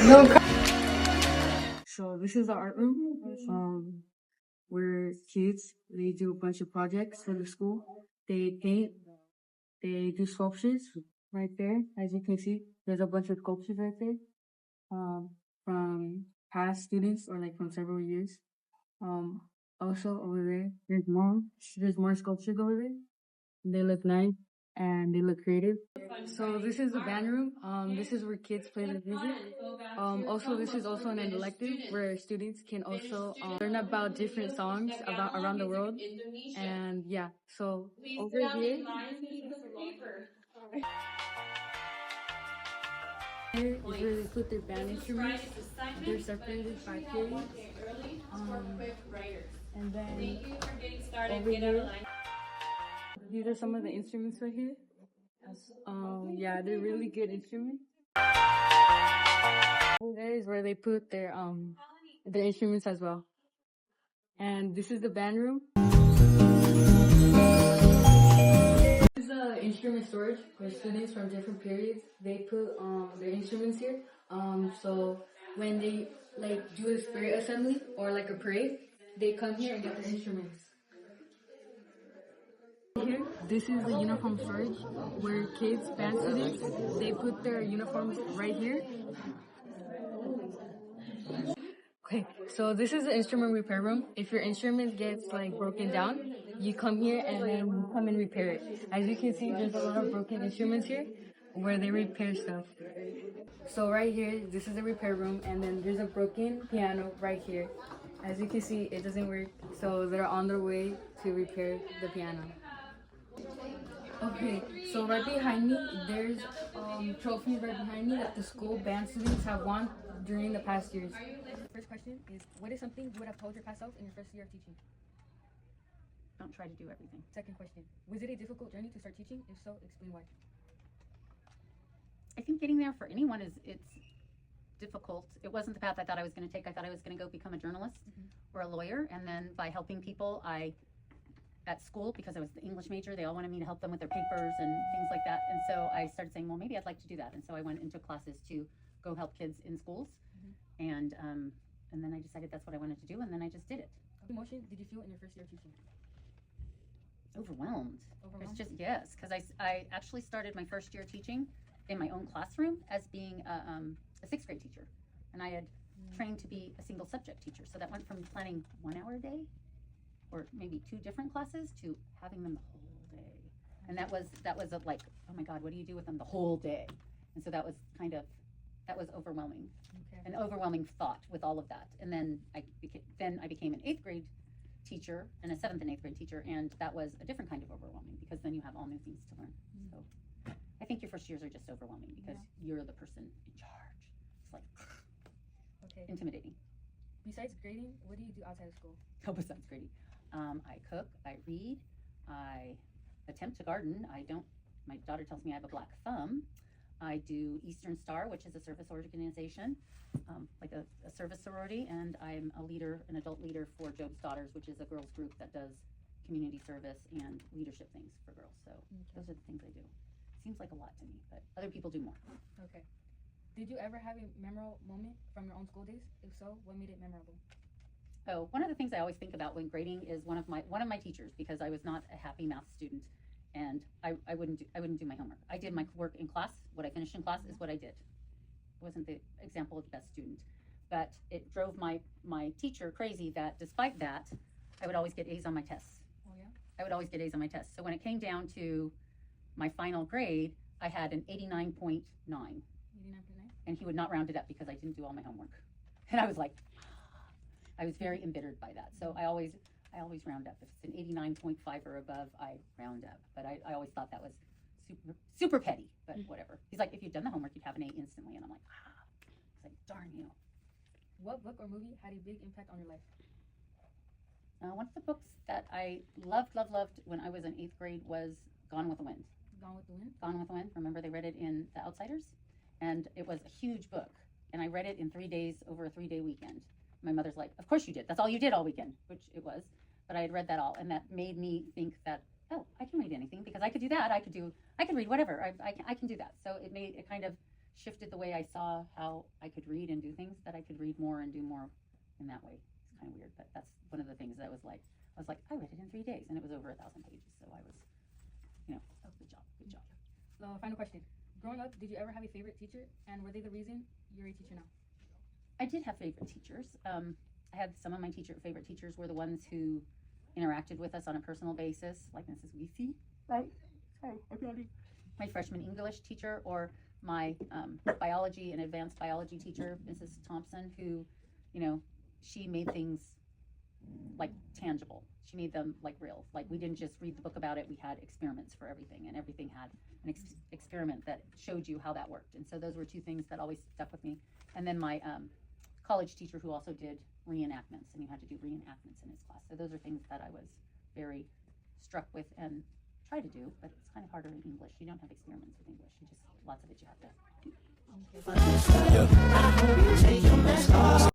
No. So this is the art room, where kids, they do a bunch of projects for the school. They paint, they do sculptures right there. As you can see, there's a bunch of sculptures right there, from past students or like from several years. Also over there, there's more sculptures over there. They look nice and they look creative. So this is the band room. This is where kids play the music. Also, this is also an elective where students can also learn about different songs about around the world. And yeah, so over here is where they put their band instruments. They're separated by periods. And then over here, these are some of the instruments right here. Yeah, they're really good instruments. Over there is where they put their instruments as well. And this is the band room. This is the instrument storage for students from different periods. They put their instruments here. So when they like do a spirit assembly or like a parade, they come here and get their instruments. Here, this is the uniform storage where kids, band students, they put their uniforms right here. Okay, so this is the instrument repair room. If your instrument gets like broken down, you come here and then you come and repair it. As you can see, there's a lot of broken instruments here where they repair stuff. So right here, this is the repair room, and then there's a broken piano right here. As you can see, it doesn't work, so they're on their way to repair the piano. Okay, so right behind me, there's trophies right behind me that the school band students have won during the past years. First question is, what is something you would have told your past self in your first year of teaching? Don't try to do everything. Second question, was it a difficult journey to start teaching? If so, explain why. I think getting there for anyone it's difficult. It wasn't the path I thought I was going to take. I thought I was going to go become a journalist or a lawyer, and then by helping people, at school, because I was the English major, they all wanted me to help them with their papers and things like that. And so I started saying, well, maybe I'd like to do that. And so I went into classes to go help kids in schools. And then I decided that's what I wanted to do, and then I just did it. What emotion did you feel in your first year of teaching? Overwhelmed. It's just, yes, because I actually started my first year teaching in my own classroom as being a sixth grade teacher. And I had trained to be a single subject teacher. So that went from planning 1 hour a day or maybe 2 different classes to having them the whole day. And that was like, oh my God, what do you do with them the whole day? And so that was overwhelming. Okay. An overwhelming thought with all of that. And then I became an 8th grade teacher and a 7th and 8th grade teacher, and that was a different kind of overwhelming because then you have all new things to learn. So I think your first years are just overwhelming because you're the person in charge. It's like intimidating. Besides grading, what do you do outside of school? Oh, besides grading, I cook, I read, I attempt to garden. My daughter tells me I have a black thumb. I do Eastern Star, which is a service organization, like a service sorority, and I'm a leader, an adult leader for Job's Daughters, which is a girls group that does community service and leadership things for girls. So those are the things I do. Seems like a lot to me, but other people do more. Okay. Did you ever have a memorable moment from your own school days? If so, what made it memorable? Oh, one of the things I always think about when grading is one of my teachers, because I was not a happy math student. And I wouldn't do my homework. I did my work in class. What I finished in class is what I did. I wasn't the example of the best student, but it drove my teacher crazy that despite that, I would always get A's on my tests. Oh yeah? I would always get A's on my tests. So when it came down to my final grade, I had an 89.9. 89.9? And he would not round it up because I didn't do all my homework. And I was like, I was very embittered by that. So I always round up. If it's an 89.5 or above, I round up. But I always thought that was super petty, but whatever. He's like, if you'd done the homework, you'd have an A instantly. And I'm like, It's like, darn you. What book or movie had a big impact on your life? One of the books that I loved when I was in 8th grade was Gone with the Wind. Gone with the Wind? Gone with the Wind. Remember they read it in The Outsiders? And it was a huge book. And I read it in 3 days over a 3-day weekend. My mother's like, of course you did. That's all you did all weekend, which it was. But I had read that all, and that made me think that, oh, I can read anything because I could do that. I could read whatever. I can do that. So it kind of shifted the way I saw how I could read and do things, that I could read more and do more in that way. It's kind of weird, but that's one of the things that I was like, I read it in 3 days, and it was over 1,000 pages. So I was, oh, good job. So, final question. Growing up, did you ever have a favorite teacher, and were they the reason you're a teacher now? I did have favorite teachers. I had some of my favorite teachers were the ones who interacted with us on a personal basis, like Mrs. Weesey, right? Sorry, my freshman English teacher, or my biology and advanced biology teacher, Mrs. Thompson, who, she made things like tangible. She made them like real. Like, we didn't just read the book about it. We had experiments for everything, and everything had an experiment that showed you how that worked. And so those were two things that always stuck with me. And then my college teacher, who also did reenactments, and you had to do reenactments in his class. So those are things that I was very struck with and try to do, but it's kind of harder in English. You don't have experiments with English. You just, lots of it you have to do.